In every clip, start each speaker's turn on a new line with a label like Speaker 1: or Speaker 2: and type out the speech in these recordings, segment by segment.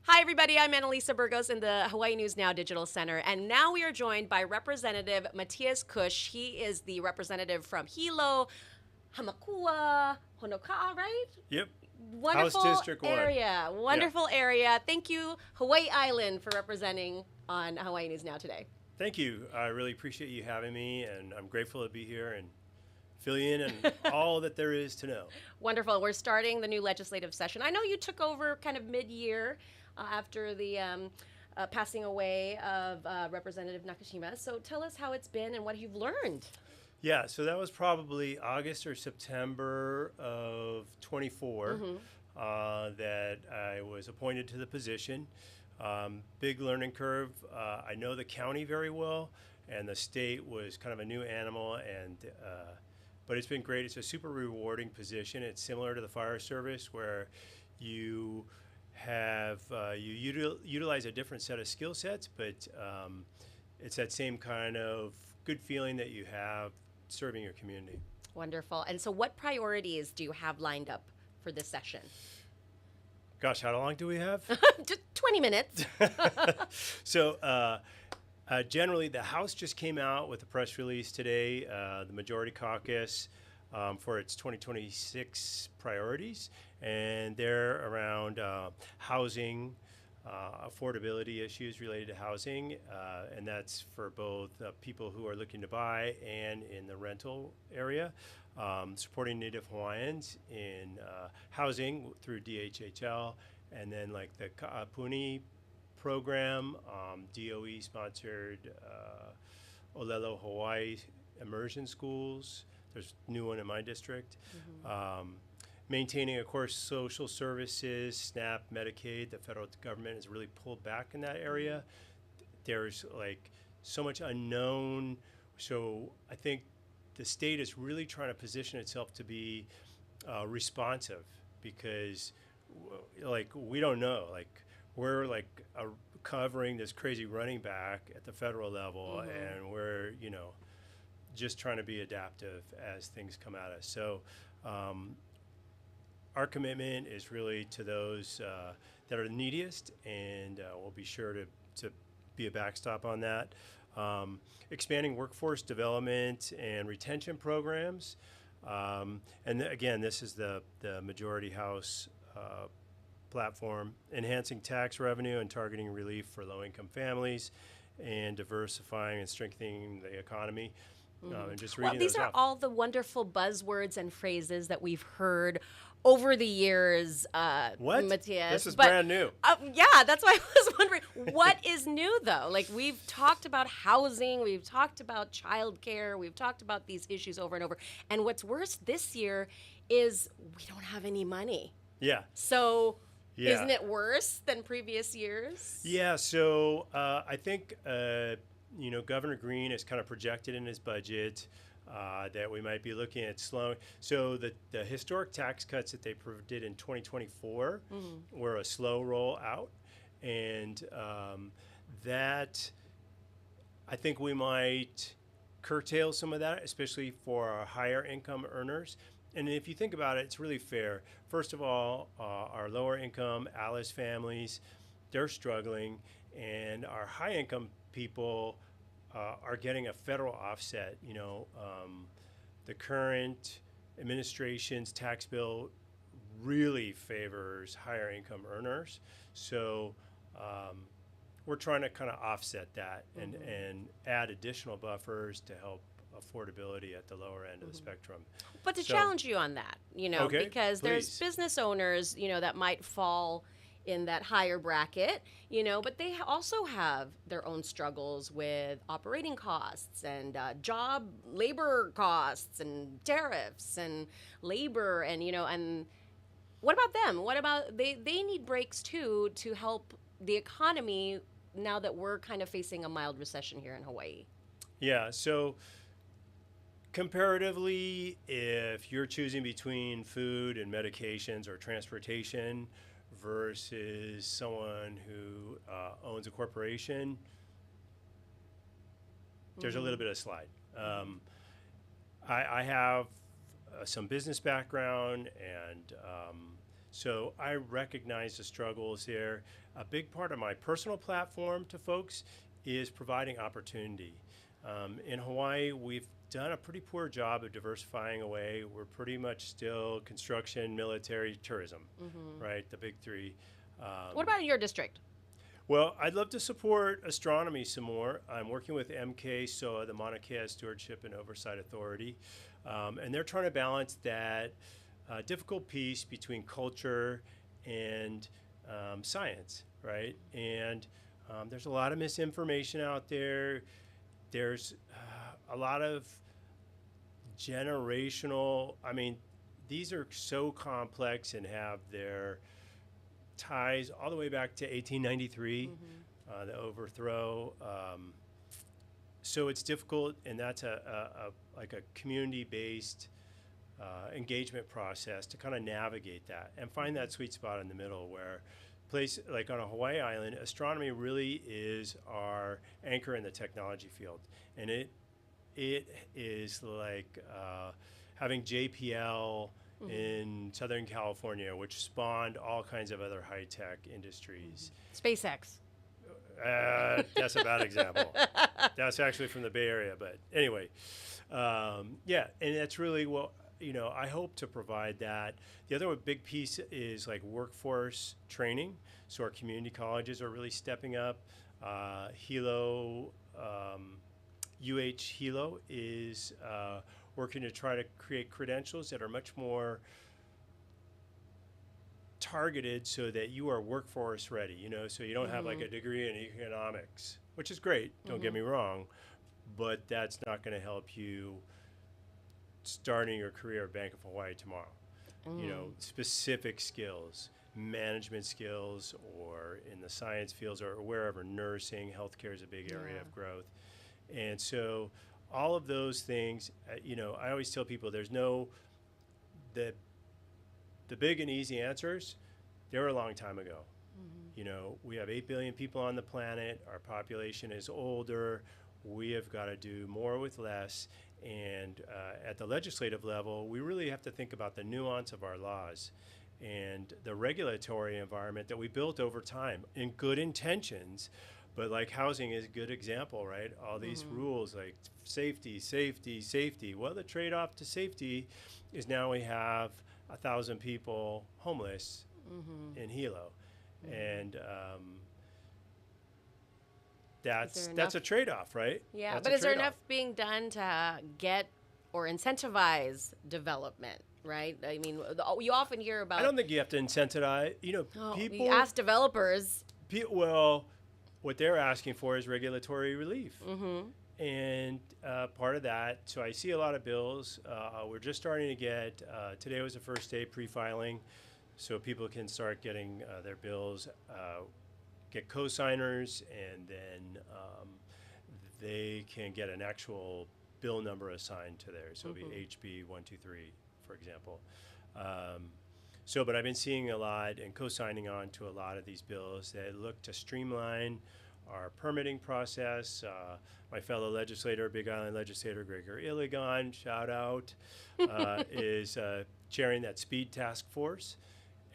Speaker 1: Hi, everybody. I'm Annalisa Burgos in the Hawaii News Now Digital Center. And now we are joined by Representative Matthias Kusch. He is the representative from Hilo, Hāmākua, Honoka'a, right?
Speaker 2: Yep.
Speaker 1: Wonderful
Speaker 2: House District 1.
Speaker 1: area. Wonderful area. Thank you, Hawaii Island, for representing on Hawaii News Now today.
Speaker 2: Thank you. I really appreciate you having me, and I'm grateful to be here and fill you in and all that there is to know.
Speaker 1: Wonderful. We're starting the new legislative session. I know you took over kind of mid-year after the passing away of Representative Nakashima. So tell us how it's been and what you've learned.
Speaker 2: Yeah, so that was probably August or September of 24 that I was appointed to the position. Big learning curve. I know the county very well, and the state was kind of a new animal, but it's been great. It's a super rewarding position. It's similar to the fire service, where you have utilize a different set of skill sets, but it's that same kind of good feeling that you have serving your community.
Speaker 1: Wonderful. And so what priorities do you have lined up for this session?
Speaker 2: Gosh, how long do we have?
Speaker 1: Just 20 minutes.
Speaker 2: So generally, the House just came out with a press release today, the Majority Caucus, for its 2026 priorities, and they're around housing, affordability issues related to housing, and that's for both people who are looking to buy and in the rental area, supporting Native Hawaiians in housing through DHHL, and then like the Ka'apuni program, DOE-sponsored Olelo Hawaii immersion schools. There's a new one in my district. Maintaining, of course, social services, SNAP, Medicaid. The federal government has really pulled back in that area. There's like so much unknown. So I think the state is really trying to position itself to be responsive, because like we don't know. Like we're like covering this crazy running back at the federal level, and we're just trying to be adaptive as things come at us. So our commitment is really to those that are the neediest, and we'll be sure to be a backstop on that. Expanding workforce development and retention programs. And again, this is the Majority House platform. Enhancing tax revenue and targeting relief for low-income families, and diversifying and strengthening the economy. And just reading
Speaker 1: These
Speaker 2: those
Speaker 1: are
Speaker 2: off.
Speaker 1: all the wonderful buzzwords and phrases that we've heard over the years,
Speaker 2: What?
Speaker 1: Matthias.
Speaker 2: This is brand new.
Speaker 1: Yeah, that's why I was wondering, what is new, though? Like, we've talked about housing, we've talked about childcare, we've talked about these issues over and over. And what's worse this year is we don't have any money.
Speaker 2: Yeah.
Speaker 1: So
Speaker 2: Yeah.
Speaker 1: isn't it worse than previous years?
Speaker 2: Yeah, so I think Governor Green has kind of projected in his budget that we might be looking at slowing. So the historic tax cuts that they did in 2024 were a slow roll out, and that I think we might curtail some of that, especially for our higher income earners. And if you think about it, it's really fair. First of all, our lower income Alice families, they're struggling, and our high income people are getting a federal offset. The current administration's tax bill really favors higher income earners. So we're trying to kind of offset that and add additional buffers to help affordability at the lower end of the spectrum.
Speaker 1: But to challenge you on that,
Speaker 2: Okay,
Speaker 1: because there's
Speaker 2: please.
Speaker 1: business owners, that might fall in that higher bracket, but they also have their own struggles with operating costs and labor costs and tariffs and labor and what about them? What about they need breaks too to help the economy now that we're kind of facing a mild recession here in Hawaii?
Speaker 2: Yeah, so comparatively, if you're choosing between food and medications or transportation versus someone who owns a corporation, there's a little bit of slide. I have some business background, and So I recognize the struggles there. A big part of my personal platform to folks is providing opportunity. In Hawaii, we've done a pretty poor job of diversifying away. We're pretty much still construction, military, tourism, right? The big three.
Speaker 1: What about in your district?
Speaker 2: Well, I'd love to support astronomy some more. I'm working with MK-SOA, the Mauna Kea Stewardship and Oversight Authority, and they're trying to balance that difficult piece between culture and science, right? And there's a lot of misinformation out there. There's a lot of generational, I mean, these are so complex and have their ties all the way back to 1893, the overthrow. So it's difficult, and that's like a community-based engagement process to kind of navigate that and find that sweet spot in the middle where place like on a Hawaii island, astronomy really is our anchor in the technology field, and it is like having JPL in Southern California, which spawned all kinds of other high-tech industries.
Speaker 1: SpaceX.
Speaker 2: That's a bad example. That's actually from the Bay Area, but anyway, yeah, and that's really what, I hope to provide that. The other big piece is like workforce training. So our community colleges are really stepping up. Hilo, Hilo is working to try to create credentials that are much more targeted so that you are workforce ready, so you don't have like a degree in economics, which is great, don't get me wrong, but that's not going to help you starting your career at Bank of Hawaii tomorrow. Specific skills, management skills, or in the science fields or wherever, nursing, healthcare is a big area of growth. And so all of those things, I always tell people there's no, the big and easy answers, they were a long time ago. We have 8 billion people on the planet. Our population is older. We have got to do more with less. And at the legislative level, we really have to think about the nuance of our laws and the regulatory environment that we built over time in good intentions. But like housing is a good example, right? All these rules like safety, safety, safety. Well, the trade-off to safety is now we have 1,000 people homeless in Hilo. And that's a trade-off, right?
Speaker 1: Yeah,
Speaker 2: That's
Speaker 1: but
Speaker 2: a
Speaker 1: is there
Speaker 2: trade-off.
Speaker 1: enough being done to get or incentivize development, right? I mean, you often hear about...
Speaker 2: I don't think you have to incentivize, people...
Speaker 1: You ask developers...
Speaker 2: Well, what they're asking for is regulatory relief. And part of that, so I see a lot of bills. We're just starting to get, today was the first day pre-filing, so people can start getting their bills, get co-signers, and then they can get an actual bill number assigned to theirs. So it'll be HB 123, for example. But I've been seeing a lot and co-signing on to a lot of these bills that look to streamline our permitting process. My fellow legislator, Big Island legislator Gregor Iligan, shout out, is chairing that speed task force.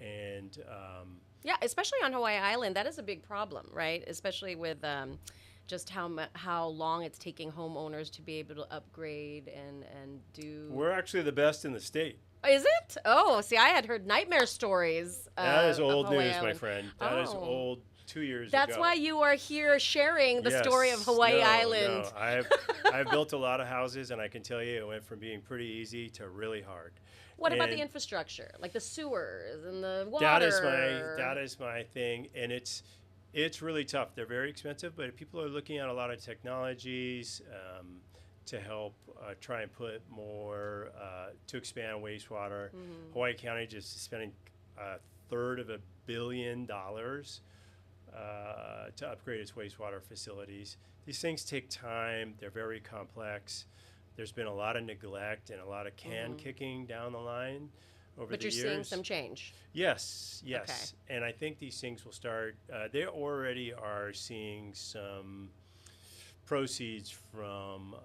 Speaker 2: And
Speaker 1: yeah, especially on Hawaii Island, that is a big problem, right? Especially with just how long it's taking homeowners to be able to upgrade and do...
Speaker 2: We're actually the best in the state.
Speaker 1: Is it? Oh, see, I had heard nightmare stories.
Speaker 2: That is old
Speaker 1: Hawaii
Speaker 2: news,
Speaker 1: Island.
Speaker 2: my friend. That is old 2 years ago.
Speaker 1: That's why you are here sharing the story of Hawaii Island.
Speaker 2: No. I've built a lot of houses, and I can tell you it went from being pretty easy to really hard.
Speaker 1: What about the infrastructure, like the sewers and the water?
Speaker 2: That is my thing, and it's really tough. They're very expensive, but people are looking at a lot of technologies to help try and put more to expand wastewater. Hawaii County just spending $350 million to upgrade its wastewater facilities. These things take time. They're very complex. There's been a lot of neglect and a lot of can kicking down the line over the years.
Speaker 1: But you're seeing some change.
Speaker 2: Yes.
Speaker 1: Okay.
Speaker 2: And I think these things will start, they already are seeing some proceeds from,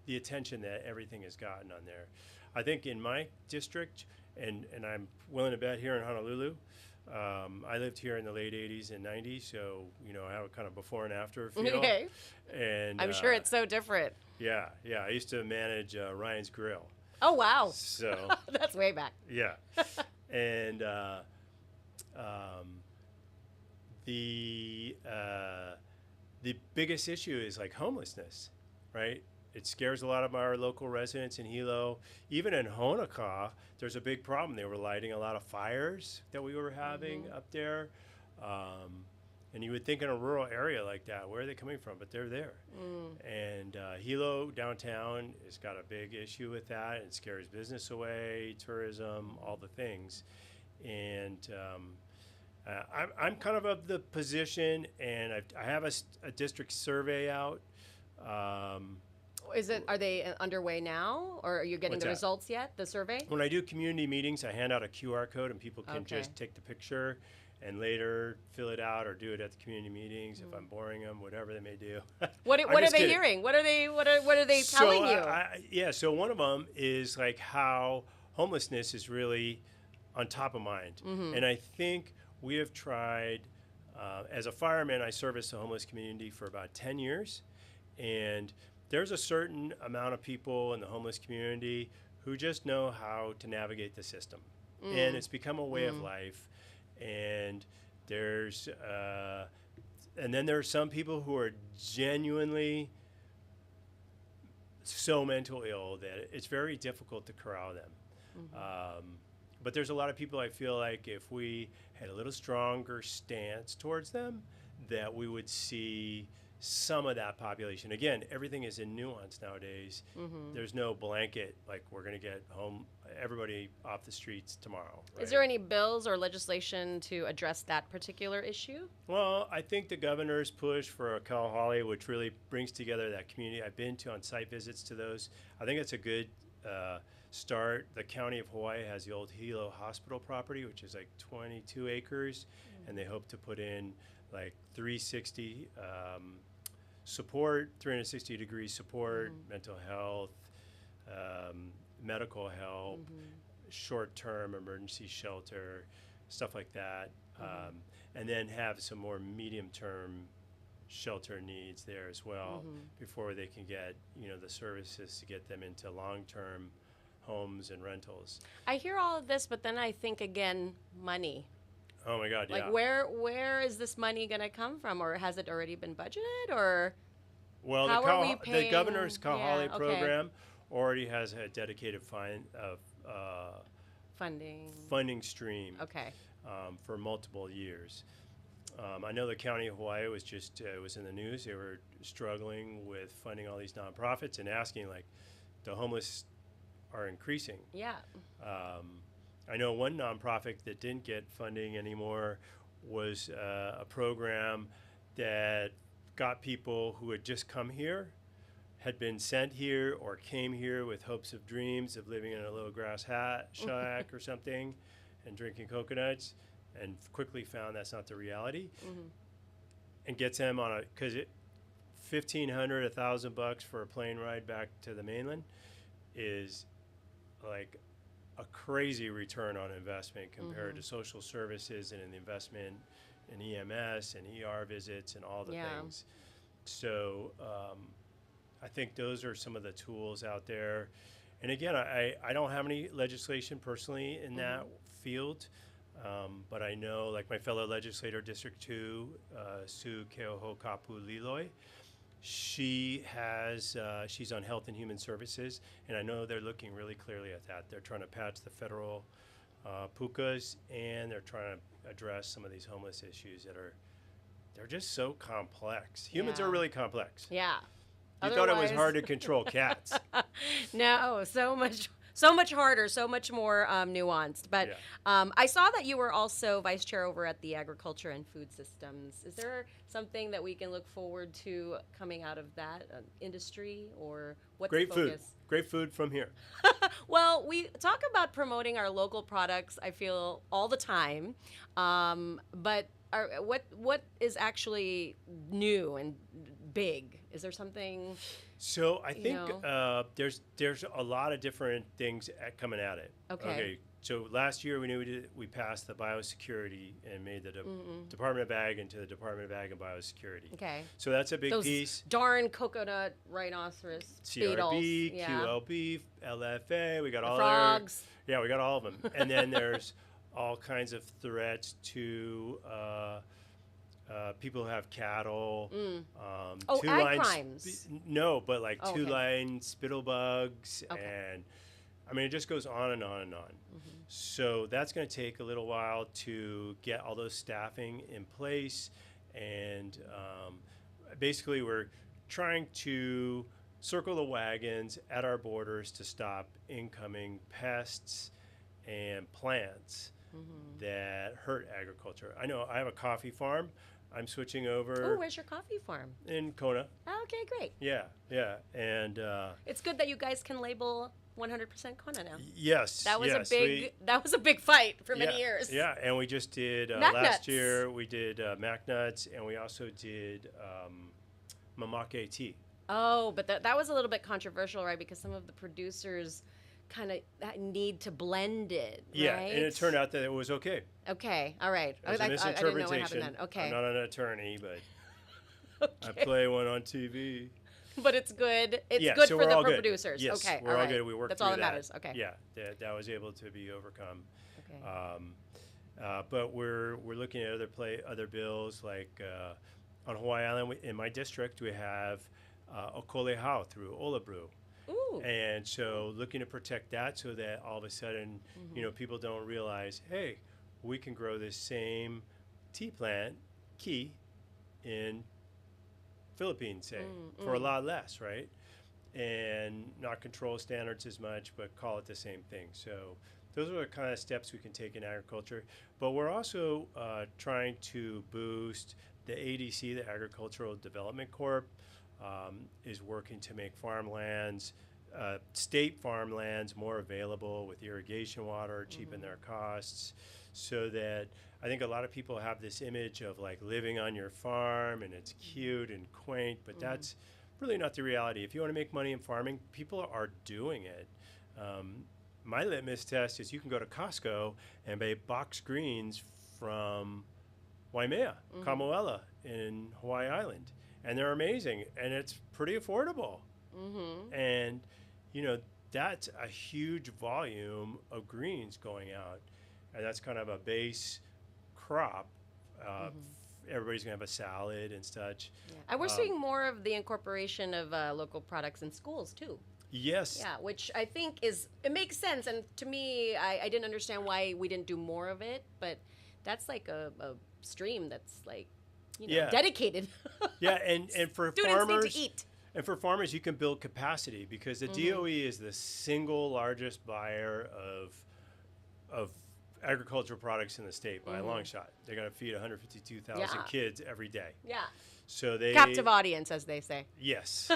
Speaker 2: the attention that everything has gotten on there. I think in my district, and I'm willing to bet here in Honolulu. I lived here in the late 80s and 90s, so, I have a kind of before and after feel.
Speaker 1: Okay.
Speaker 2: And
Speaker 1: I'm sure it's so different.
Speaker 2: yeah. I used to manage Ryan's Grill.
Speaker 1: Oh, wow.
Speaker 2: So
Speaker 1: That's way back.
Speaker 2: yeah. And the biggest issue is like homelessness, right? It scares a lot of our local residents in Hilo. Even in Hāmākua, there's a big problem. They were lighting a lot of fires that we were having up there. And you would think in a rural area like that, where are they coming from? But they're there. And Hilo downtown has got a big issue with that. It scares business away, tourism, all the things. And I'm kind of the position, and I have a district survey out.
Speaker 1: Are they underway now, or are you getting
Speaker 2: What's
Speaker 1: the
Speaker 2: that?
Speaker 1: results yet, the survey?
Speaker 2: When I do community meetings, I hand out a QR code, and people can just take the picture and later fill it out or do it at the community meetings if I'm boring them, whatever they may do.
Speaker 1: What are they hearing? What are they telling you?
Speaker 2: So one of them is like how homelessness is really on top of mind. And I think we have tried, as a fireman, I serviced the homeless community for about 10 years. And there's a certain amount of people in the homeless community who just know how to navigate the system. And it's become a way of life. And and then there are some people who are genuinely so mentally ill that it's very difficult to corral them. But there's a lot of people, I feel like if we had a little stronger stance towards them, that we would see some of that population. Again, everything is in nuance nowadays. There's no blanket, like we're going to get everybody off the streets tomorrow. Right?
Speaker 1: Is there any bills or legislation to address that particular issue?
Speaker 2: Well, I think the governor's push for a Kaūmana, which really brings together that community. I've been to on-site visits to those. I think it's a good start. The county of Hawaii has the old Hilo hospital property, which is like 22 acres, and they hope to put in like 360 support, 360 degree support, mental health, medical help, short-term emergency shelter, stuff like that, and then have some more medium-term shelter needs there as well before they can get the services to get them into long-term homes and rentals.
Speaker 1: I hear all of this, but then I think again, money.
Speaker 2: Oh my God!
Speaker 1: Like
Speaker 2: yeah.
Speaker 1: where is this money going to come from, or has it already been budgeted, or
Speaker 2: Well,
Speaker 1: how are we
Speaker 2: the
Speaker 1: paying?
Speaker 2: governor's Kaūmana
Speaker 1: okay.
Speaker 2: program already has a dedicated funding stream
Speaker 1: Okay.
Speaker 2: for multiple years. I know the county of Hawaii was was in the news. They were struggling with funding all these nonprofits and asking, like, the homeless are increasing.
Speaker 1: Yeah.
Speaker 2: I know one nonprofit that didn't get funding anymore was a program that got people who had just come here, had been sent here or came here with hopes of dreams of living in a little grass shack or something and drinking coconuts, and quickly found that's not the reality, and gets them on because $1,500, $1,000 for a plane ride back to the mainland is like a crazy return on investment compared to social services and an investment in EMS and ER visits and all the things. So I think those are some of the tools out there. And again, I don't have any legislation personally in that field, but I know, like my fellow legislator, District 2, Sue Keohokapuliloi, she's on Health and Human Services, and I know they're looking really clearly at that. They're trying to patch the federal pukas, and they're trying to address some of these homeless issues they're just so complex. Humans are really complex.
Speaker 1: Yeah.
Speaker 2: You thought it was hard to control cats.
Speaker 1: No, so much harder, so much more nuanced. But I saw that you were also vice chair over at the Agriculture and Food Systems. Is there something that we can look forward to coming out of that industry, or what's the focus?
Speaker 2: Great food from here.
Speaker 1: Well, we talk about promoting our local products, I feel, all the time. But what is actually new and big? Is there something?
Speaker 2: So I think there's a lot of different things coming at it.
Speaker 1: Okay.
Speaker 2: So last year we passed the biosecurity and made the Department of Ag into the Department of Ag and Biosecurity.
Speaker 1: Okay.
Speaker 2: So that's a big
Speaker 1: Those
Speaker 2: piece.
Speaker 1: darn coconut rhinoceros
Speaker 2: CRB,
Speaker 1: beetles. Yeah.
Speaker 2: QLB, LFA, we got
Speaker 1: The
Speaker 2: all
Speaker 1: frogs.
Speaker 2: we got all of them. And then there's all kinds of threats to people who have cattle.
Speaker 1: Oh, ag
Speaker 2: two-line
Speaker 1: crimes.
Speaker 2: no, but like
Speaker 1: Oh, okay.
Speaker 2: two-line spittle bugs,
Speaker 1: Okay.
Speaker 2: and I mean it just goes on and on and on. So that's going to take a little while to get all those staffing in place, and basically we're trying to circle the wagons at our borders to stop incoming pests and plants that hurt agriculture. I know I have a coffee farm. I'm switching
Speaker 1: Oh,
Speaker 2: over
Speaker 1: where's your coffee farm?
Speaker 2: in Kona.
Speaker 1: Okay, great.
Speaker 2: Yeah, and
Speaker 1: It's good that you guys can label 100% Kona now.
Speaker 2: yes,
Speaker 1: That was
Speaker 2: yes,
Speaker 1: that was a big fight for many
Speaker 2: yeah,
Speaker 1: years.
Speaker 2: Yeah, and we just did
Speaker 1: Mac
Speaker 2: last
Speaker 1: nuts.
Speaker 2: year. We did Mac nuts, and we also did Hāmākua tea.
Speaker 1: Oh, but that was a little bit controversial, right? Because some of the producers kind of need to blend it,
Speaker 2: Yeah,
Speaker 1: right?
Speaker 2: and it turned out that it was okay.
Speaker 1: Okay, all right.
Speaker 2: It was a
Speaker 1: I didn't know what
Speaker 2: misinterpretation.
Speaker 1: happened then. Okay.
Speaker 2: I'm not an attorney, but I
Speaker 1: Okay.
Speaker 2: play one on TV.
Speaker 1: But it's good. It's
Speaker 2: Yeah,
Speaker 1: good
Speaker 2: so
Speaker 1: for
Speaker 2: we're
Speaker 1: the
Speaker 2: all good.
Speaker 1: producers.
Speaker 2: Yes,
Speaker 1: Okay,
Speaker 2: we're
Speaker 1: all
Speaker 2: all
Speaker 1: right.
Speaker 2: good. We worked
Speaker 1: That's
Speaker 2: through
Speaker 1: all that
Speaker 2: that.
Speaker 1: matters. Okay.
Speaker 2: Yeah, that was able to be overcome.
Speaker 1: Okay.
Speaker 2: But we're looking at other bills like on Hawaii Island in my district we have Okole Hau through Olabru.
Speaker 1: Ooh.
Speaker 2: And so looking to protect that so that all of a sudden, people don't realize, hey, we can grow this same tea plant, key, in Philippines, say, for a lot less, right? And not control standards as much, but call it the same thing. So those are the kind of steps we can take in agriculture. But we're also trying to boost the ADC, the Agricultural Development Corp, is working to make farmlands, state farmlands, more available with irrigation water, cheapen their costs, so that I think a lot of people have this image of like living on your farm and it's cute and quaint, but that's really not the reality. If you want to make money in farming, people are doing it. My litmus test is you can go to Costco and buy box greens from Waimea, Kamoela in Hawaii Island. And they're amazing, and it's pretty affordable. And, that's a huge volume of greens going out. And that's kind of a base crop. Everybody's going to have a salad and such.
Speaker 1: Yeah. And we're seeing more of the incorporation of local products in schools, too.
Speaker 2: Yes.
Speaker 1: Yeah, which I think it makes sense. And to me, I didn't understand why we didn't do more of it, but that's like a stream that's like, dedicated.
Speaker 2: Yeah, and for
Speaker 1: Students
Speaker 2: farmers,
Speaker 1: need to eat.
Speaker 2: And for farmers, you can build capacity because the DOE is the single largest buyer of agricultural products in the state by a long shot. They're going to feed 152,000
Speaker 1: Yeah.
Speaker 2: kids every day.
Speaker 1: Yeah.
Speaker 2: So they
Speaker 1: Captive audience, as they say.
Speaker 2: Yes.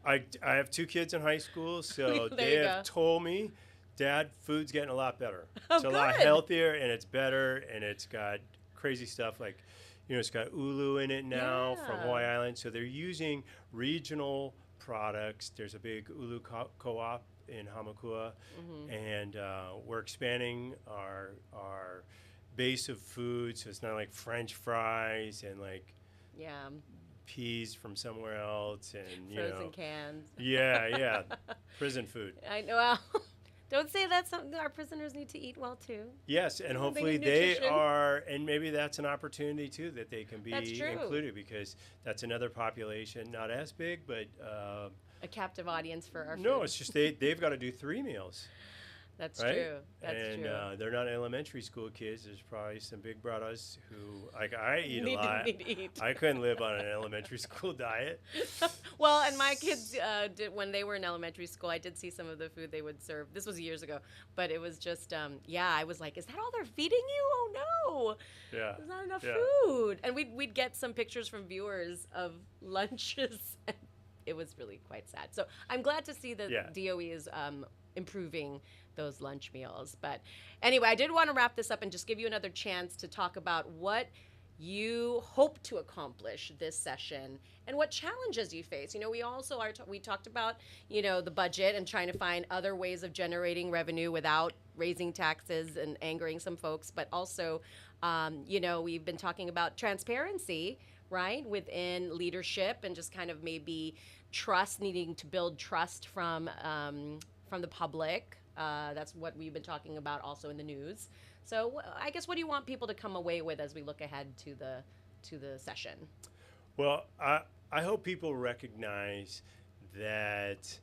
Speaker 2: I have 2 kids in high school, so
Speaker 1: There
Speaker 2: they
Speaker 1: you
Speaker 2: have
Speaker 1: go.
Speaker 2: told me, Dad, food's getting a lot better.
Speaker 1: Oh,
Speaker 2: It's a lot
Speaker 1: good.
Speaker 2: healthier, and it's better, and it's got crazy stuff like, it's got ulu in it now from
Speaker 1: Yeah.
Speaker 2: Hawaii Island. So they're using regional products. There's a big ulu co-op in Hāmākua, and we're expanding our base of food. So it's not like French fries and like
Speaker 1: Yeah.
Speaker 2: peas from somewhere else, and
Speaker 1: Frozen cans.
Speaker 2: yeah, prison food.
Speaker 1: I know. Well, don't say that's something our prisoners need to eat well, too.
Speaker 2: Yes, and
Speaker 1: They
Speaker 2: hopefully
Speaker 1: need
Speaker 2: they
Speaker 1: nutrition.
Speaker 2: are, and maybe that's an opportunity too that they can be
Speaker 1: That's true.
Speaker 2: included because that's another population, not as big, but
Speaker 1: A captive audience for our
Speaker 2: no,
Speaker 1: food.
Speaker 2: it's just they've got to do 3 meals,
Speaker 1: That's
Speaker 2: right?
Speaker 1: true. That's
Speaker 2: and
Speaker 1: true.
Speaker 2: they're not elementary school kids. There's probably some big brothers who like I eat
Speaker 1: Need
Speaker 2: a
Speaker 1: to-
Speaker 2: lot.
Speaker 1: need to eat.
Speaker 2: I couldn't live on an elementary school diet.
Speaker 1: Well, and my kids when they were in elementary school, I did see some of the food they would serve. This was years ago, but it was just, I was like, is that all they're feeding you? Oh no,
Speaker 2: Yeah,
Speaker 1: there's not enough
Speaker 2: yeah.
Speaker 1: food. And we'd get some pictures from viewers of lunches, and it was really quite sad. So I'm glad to see that
Speaker 2: Yeah.
Speaker 1: DOE is improving those lunch meals. But anyway, I did want to wrap this up and just give you another chance to talk about what you hope to accomplish this session and what challenges you face. We also we talked about, the budget and trying to find other ways of generating revenue without raising taxes and angering some folks, but also, we've been talking about transparency, right, within leadership and just kind of maybe trust, needing to build trust from the public. That's what we've been talking about also in the news. So I guess, what do you want people to come away with as we look ahead to the session?
Speaker 2: Well, I hope people recognize that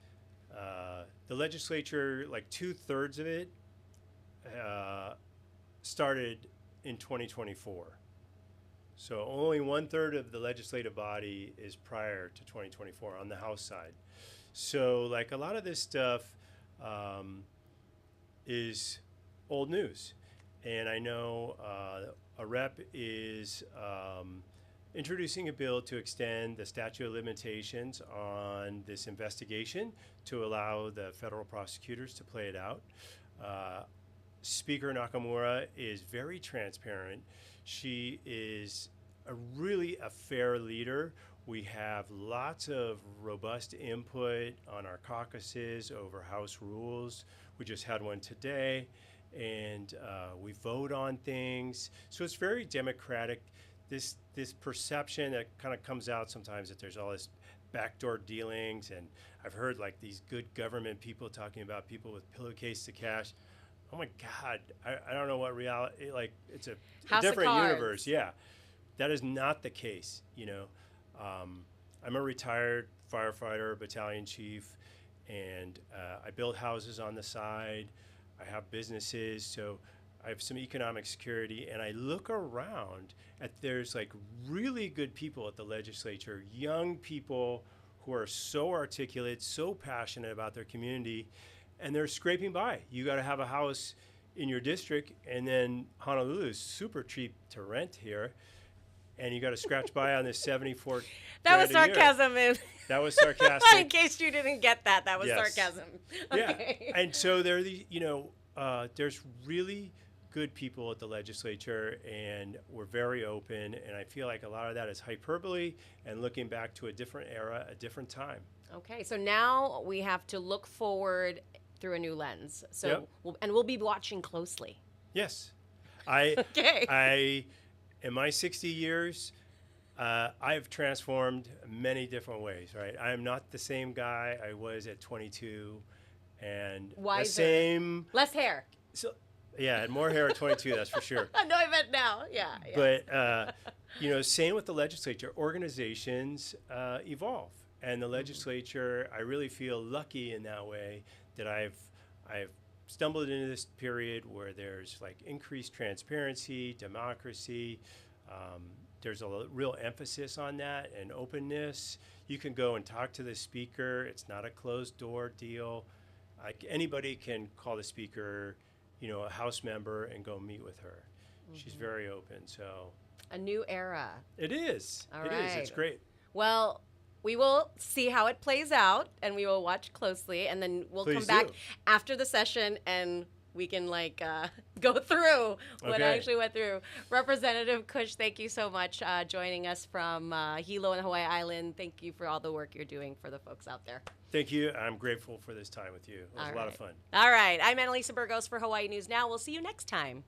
Speaker 2: the legislature, like 2/3 of it, started in 2024. So only 1/3 of the legislative body is prior to 2024 on the House side. So like a lot of this stuff is old news. And I know a rep is introducing a bill to extend the statute of limitations on this investigation to allow the federal prosecutors to play it out. Speaker Nakamura is very transparent. She is really a fair leader. We have lots of robust input on our caucuses over House rules. We just had one today, and we vote on things. So it's very democratic. This perception that kind of comes out sometimes that there's all this backdoor dealings, and I've heard like these good government people talking about people with pillowcase to cash. Oh my God, I don't know what reality, like it's a different universe. Yeah, that is not the case, I'm a retired firefighter, battalion chief, and I build houses on the side. I have businesses, so I have some economic security, and I look around at there's like really good people at the legislature, young people who are so articulate, so passionate about their community, and they're scraping by. You got to have a house in your district, and then Honolulu is super cheap to rent here, and you got to scratch by on this 74.
Speaker 1: That was sarcasm.
Speaker 2: That was sarcastic.
Speaker 1: In case you didn't get that, that was sarcasm.
Speaker 2: Okay. Yeah, and so there are these, there's really good people at the legislature, and we're very open, and I feel like a lot of that is hyperbole and looking back to a different era, a different time.
Speaker 1: Okay, so now we have to look forward through a new lens. So, we'll be watching closely.
Speaker 2: Yes. I in my 60 years, I've transformed many different ways, right? I am not the same guy I was at 22, and
Speaker 1: wiser.
Speaker 2: The same.
Speaker 1: Less hair.
Speaker 2: So, yeah, and more hair at 22, that's for sure.
Speaker 1: No, I meant now. Yeah.
Speaker 2: But, same with the legislature. Organizations evolve. And the legislature, I really feel lucky in that way that I've stumbled into this period where there's like increased transparency, democracy. There's a real emphasis on that and openness. You can go and talk to the speaker. It's not a closed door deal. Like anybody can call the speaker, a House member, and go meet with her. Mm-hmm. She's very open. So
Speaker 1: a new era.
Speaker 2: It is.
Speaker 1: All
Speaker 2: it
Speaker 1: right.
Speaker 2: is. It's great.
Speaker 1: Well, we will see how it plays out, and we will watch closely, and then we'll come back after the session, and we can go through what I actually went through. Representative Kusch, thank you so much joining us from Hilo and Hawaii Island. Thank you for all the work you're doing for the folks out there.
Speaker 2: Thank you. I'm grateful for this time with you. It was a lot of fun.
Speaker 1: All right. I'm Annalisa Burgos for Hawaii News Now. We'll see you next time.